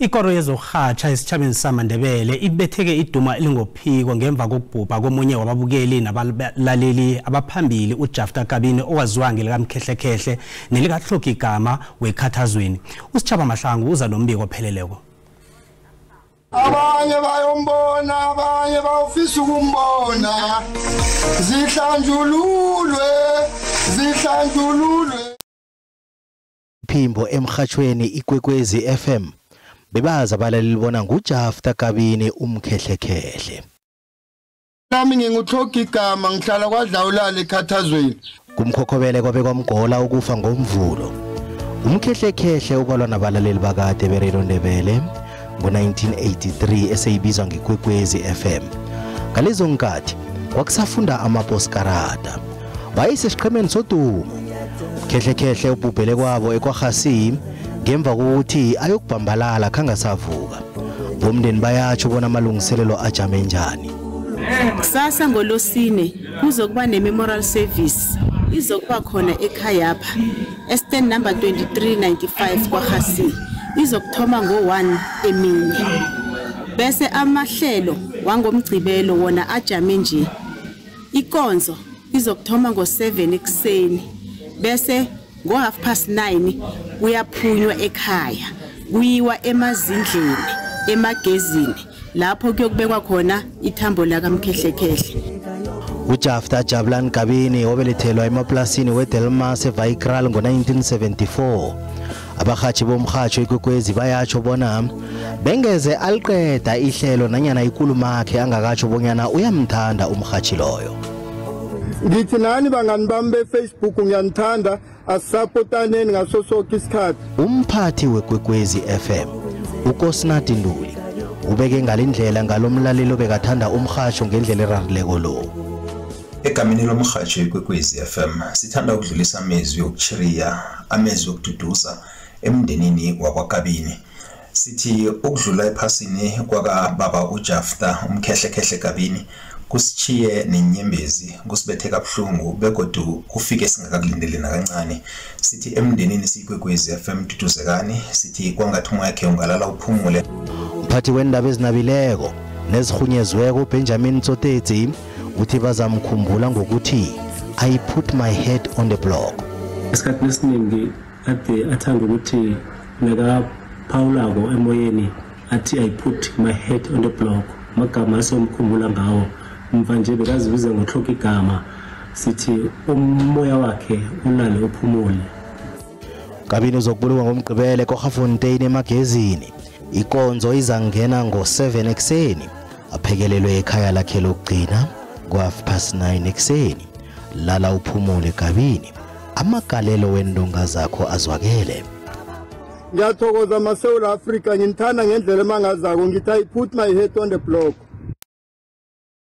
Ikoro yezokurhatjha esitjhabeni samaNdebele ibetheke iduma elingophiko ngemva kokubhubha komunye wababukeli nabalaleli abaphambili uJafta Kabini owaziwa ngelikaMkhehlekhehle nelikaTlhogigama weKhathazweni. Usitjhaba Mahlangu uza nombiko opheleleko. Abanye bayombona, abanye bawufisa ukumbona. Zihlanjululwe. Phimbo emrhatjhweni ikwekwezi FM bebaza abalaleli bona nguJafta Kabini uMkhehlekhehle. Nami nginguTlhogigama ngihlala kwaDlawulale eKhathazweni. Kumkhokhobele kwabe kwamgola ukufa ngomvulo. uMkhehlekhehle ubalwa nabalaleli bakade beRadio Ndebele ngo-1983 eseyibizwa ngekwekwezi FM. Ngalezo nkathi kwakusafunda amaposkarada. Wayesesiqhemeni sodumo. uMkhehlekhehle ubhubhele kwabo eKwarhasi ngemva kokuthi ayokubhambalala khangasavuka. Bomndeni bayatsho bona amalungiselelo ajame njani. Kusasa ngolosine kuzokuba nememorial service izokuba khona ekhayapha eStand number 2395 kwaKhasi izokuthoma ngo1 emini. Bese amahlelo wangomgcibelo wona ajame nje. Ikonzo izokuthoma ngo7 ekseni bese ngo9:30 kuyaphunywa ekhaya kuyiwa emazindleni emagezini lapho kuyokubekwa khona ithambo lakaMkhehlekhehle. uJafta Jabulani Kabini obelethelwa emaplasini weDelmas eVaikral ngo1974 abahatshi bomhatsho ikwekwezi bayatsho bona bengeze aliqeda ihlelo nanyana ikulumakhe angakatsho bonyana uyamthanda umhatshi loyo. Ngithi nani bangani bami beFacebook ngiyanithanda asupportaneni ngaso sonke isikhathi. Umphathi wekwekwezi FM uKosinathi Nduli ubeke ngalindlela ngalomlalelo bekathanda umhatsho ngendlela erarileko lo. Egameni lomhatsho wekwekwezi FM sithanda ukudlulisa amezwi okuchiriya, amezwi okududuza emndenini wakwaKabini. Sithi ukudlula ephasini kwakababa uJafta uMkhehlekhehle Kabini kusichiye nenyembezi kusibethe kabuhlungu begodu kufike singakakulindele nakancane. Sithi emndenini sikwekwezi FM duduzekani, sithi kwangathi umoya wakhe ungalala uphumule. Mphathi wendaba ezinabileko nezirhunyezweko uBenjamin Tsotetsi uthi bazamkhumbula ngokuthi I put my head on the block. Esikhathini esiningi ade athanda ukuthi neka Paulako emoyeni athi I put my head on the block. Magama asomkhumbula ngawo mva nje bekazibiza ngoTlhogigama sithi umoya wakhe ulale uphumule. Kabini uzokubulwa ngomgqibele koGafontein emagezini. Ikonzo izangena ngo7 ekseni aphekelelwe ekhaya lakhe lokugcina ngo9:30 ekseni. Lala uphumule Kabini. Amagalelo wendonga zakho azwakele. Ngiyathokoza maSouth Africa ngithanda ngendlela emangazako ngithi I put my head on the block.